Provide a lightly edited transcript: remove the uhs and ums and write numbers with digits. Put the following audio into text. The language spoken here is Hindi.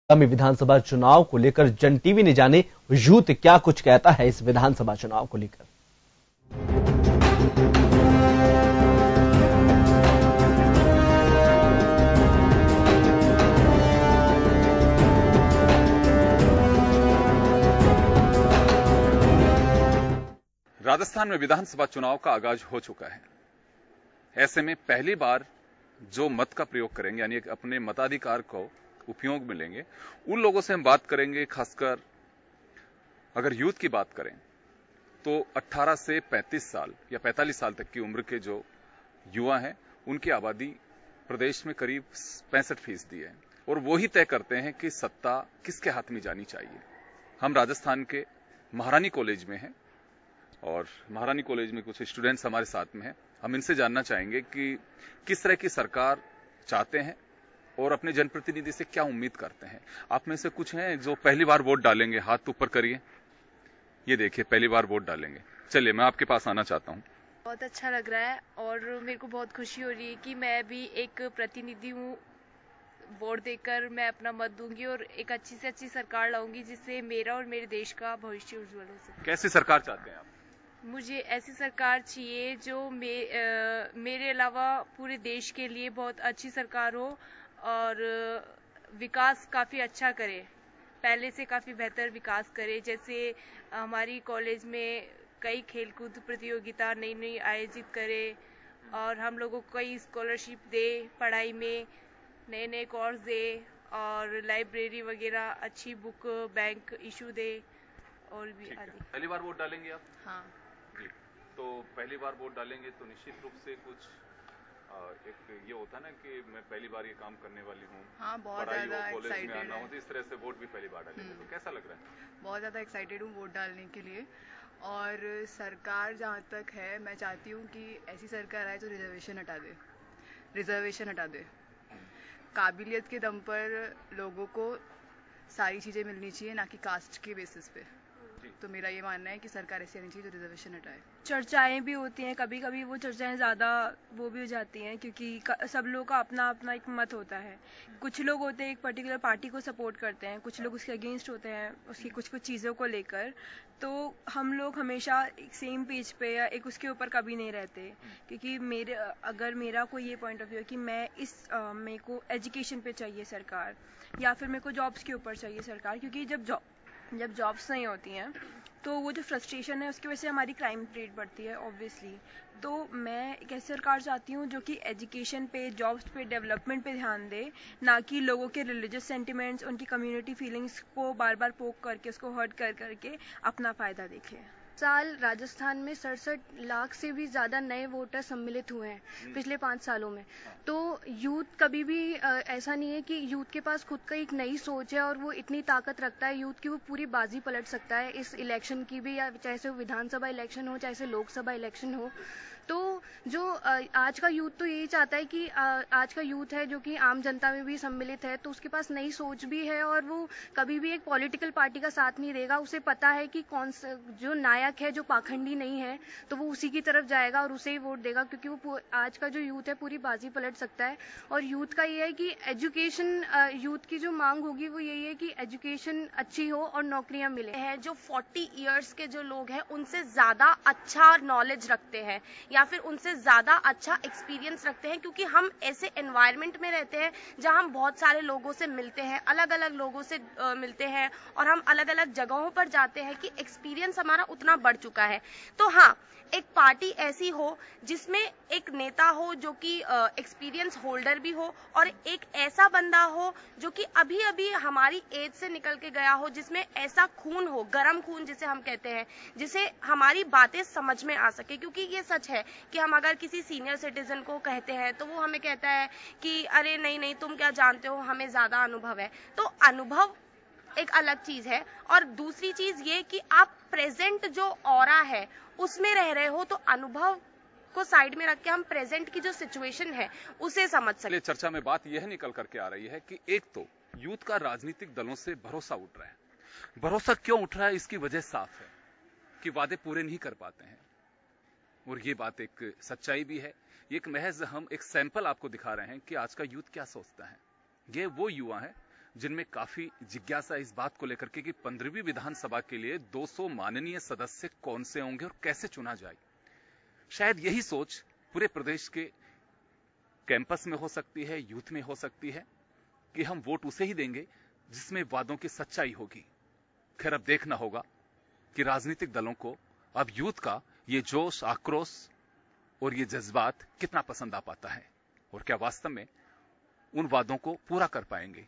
आगामी विधानसभा चुनाव को लेकर जन टीवी ने जाने यूथ क्या कुछ कहता है इस विधानसभा चुनाव को लेकर। राजस्थान में विधानसभा चुनाव का आगाज हो चुका है। ऐसे में पहली बार जो मत का प्रयोग करेंगे, यानी अपने मताधिकार को उपयोग में लेंगे, उन लोगों से हम बात करेंगे। खासकर अगर यूथ की बात करें तो 18 से 35 साल या 45 साल तक की उम्र के जो युवा हैं, उनकी आबादी प्रदेश में करीब 65% है और वो ही तय करते हैं कि सत्ता किसके हाथ में जानी चाहिए। हम राजस्थान के महारानी कॉलेज में हैं और महारानी कॉलेज में कुछ स्टूडेंट्स हमारे साथ में हैं। हम इनसे जानना चाहेंगे कि किस तरह की सरकार चाहते हैं और अपने जनप्रतिनिधि से क्या उम्मीद करते हैं। आप में से कुछ हैं जो पहली बार वोट डालेंगे, हाथ ऊपर करिए। ये देखिए, पहली बार वोट डालेंगे। चलिए, मैं आपके पास आना चाहता हूं। बहुत अच्छा लग रहा है और मेरे को बहुत खुशी हो रही है कि मैं भी एक प्रतिनिधि हूं। वोट देकर मैं अपना मत दूंगी और एक अच्छी से अच्छी सरकार लाऊंगी जिससे मेरा और मेरे देश का भविष्य उज्जवल हो सके। कैसी सरकार चाहते हैं आप? मुझे ऐसी सरकार चाहिए जो मेरे अलावा पूरे देश के लिए बहुत अच्छी सरकार हो और विकास काफ़ी अच्छा करे, पहले से काफ़ी बेहतर विकास करे। जैसे हमारी कॉलेज में कई खेलकूद प्रतियोगिता नई नई आयोजित करे और हम लोगों को कई स्कॉलरशिप दे, पढ़ाई में नए नए कोर्स दे और लाइब्रेरी वगैरह अच्छी बुक बैंक इशू दे और भी आदि। पहली बार वोट डालेंगे आप? हाँ जी। तो पहली बार वोट डालेंगे तो निश्चित रूप से कुछ एक ये होता है ना कि मैं पहली बार ये काम करने वाली हूँ। हाँ, बहुत ज्यादा एक्साइटेड में आना हो, तो इस तरह से वोट भी पहली बार डालेंगे तो कैसा लग रहा है? बहुत ज्यादा एक्साइटेड हूँ वोट डालने के लिए। और सरकार जहाँ तक है, मैं चाहती हूँ कि ऐसी सरकार आए जो रिजर्वेशन हटा दे। काबिलियत के दम पर लोगों को सारी चीजें मिलनी चाहिए, ना कि कास्ट के बेसिस पे। तो मेरा ये मानना है कि सरकार ऐसी आनी चाहिए जो रिजर्वेशन हटाए। चर्चाएं भी होती हैं, कभी कभी वो चर्चाएं ज़्यादा वो भी हो जाती हैं क्योंकि सब लोग का अपना अपना एक मत होता है। कुछ लोग होते हैं एक पर्टिकुलर पार्टी को सपोर्ट करते हैं, कुछ लोग उसके अगेंस्ट होते हैं उसकी कुछ कुछ चीज़ों को लेकर। तो हम लोग हमेशा एक सेम पेज पे या एक उसके ऊपर कभी नहीं रहते, क्योंकि अगर मेरा कोई ये पॉइंट ऑफ व्यू है कि मेरे को एजुकेशन पे चाहिए सरकार या फिर मेरे को जॉब्स के ऊपर चाहिए सरकार, क्योंकि जब जॉब्स नहीं होती हैं तो वो जो फ्रस्ट्रेशन है उसकी वजह से हमारी क्राइम रेट बढ़ती है ऑब्वियसली। तो मैं एक ऐसी सरकार चाहती हूँ जो कि एजुकेशन पे, जॉब्स पे, डेवलपमेंट पे ध्यान दे, ना कि लोगों के रिलीजियस सेंटिमेंट्स, उनकी कम्युनिटी फीलिंग्स को बार बार पोक करके उसको हर्ट करके अपना फायदा देखे। साल राजस्थान में 67 लाख से भी ज्यादा नए वोटर सम्मिलित हुए हैं पिछले 5 सालों में। तो यूथ कभी भी ऐसा नहीं है कि यूथ के पास खुद का एक नई सोच है और वो इतनी ताकत रखता है यूथ की, वो पूरी बाजी पलट सकता है इस इलेक्शन की भी, या चाहे से विधानसभा इलेक्शन हो चाहे से लोकसभा इलेक्शन हो। तो जो आज का यूथ तो यही चाहता है कि आज का यूथ है जो कि आम जनता में भी सम्मिलित है, तो उसके पास नई सोच भी है और वो कभी भी एक पॉलिटिकल पार्टी का साथ नहीं देगा। उसे पता है कि कौन सा जो नायक है, जो पाखंडी नहीं है, तो वो उसी की तरफ जाएगा और उसे ही वोट देगा, क्योंकि वो आज का जो यूथ है पूरी बाजी पलट सकता है। और यूथ का ये है कि एजुकेशन, यूथ की जो मांग होगी वो यही है कि एजुकेशन अच्छी हो और नौकरियां मिले हैं। जो 40 इयर्स के जो लोग हैं उनसे ज्यादा अच्छा नॉलेज रखते हैं या फिर उनसे ज्यादा अच्छा एक्सपीरियंस रखते हैं, क्योंकि हम ऐसे एनवायरनमेंट में रहते हैं जहां हम बहुत सारे लोगों से मिलते हैं, अलग अलग लोगों से मिलते हैं और हम अलग अलग जगहों पर जाते हैं कि एक्सपीरियंस हमारा उतना बढ़ चुका है। तो हाँ, एक पार्टी ऐसी हो जिसमें एक नेता हो जो कि एक्सपीरियंस होल्डर भी हो और एक ऐसा बंदा हो जो कि अभी अभी हमारी एज से निकल के गया हो, जिसमें ऐसा खून हो, गरम खून जिसे हम कहते हैं, जिसे हमारी बातें समझ में आ सके। क्योंकि ये सच है कि हम अगर किसी सीनियर सिटीजन को कहते हैं तो वो हमें कहता है कि अरे नहीं तुम क्या जानते हो, हमें ज्यादा अनुभव है। तो अनुभव एक अलग चीज है और दूसरी चीज ये कि आप प्रेजेंट जो ऑरा है उसमें रह रहे हो, तो अनुभव को साइड में रख के हम प्रेजेंट की जो सिचुएशन है उसे समझ सकते। चर्चा में बात यह निकल करके आ रही है कि एक तो यूथ का राजनीतिक दलों से भरोसा उठ रहा है। भरोसा क्यों उठ रहा है, इसकी वजह साफ है कि वादे पूरे नहीं कर पाते हैं और ये बात एक सच्चाई भी है। एक महज हम एक सैंपल आपको दिखा रहे हैं कि आज का यूथ क्या सोचता है। ये वो युवा है जिनमें काफी जिज्ञासा इस बात को लेकर के कि 15वीं विधानसभा के लिए 200 माननीय सदस्य कौन से होंगे और कैसे चुना जाए। शायद यही सोच पूरे प्रदेश के कैंपस में हो सकती है, यूथ में हो सकती है कि हम वोट उसे ही देंगे जिसमें वादों की सच्चाई होगी। खैर अब देखना होगा कि राजनीतिक दलों को अब यूथ का ये जोश, आक्रोश और ये जज्बात कितना पसंद आ पाता है और क्या वास्तव में उन वादों को पूरा कर पाएंगे।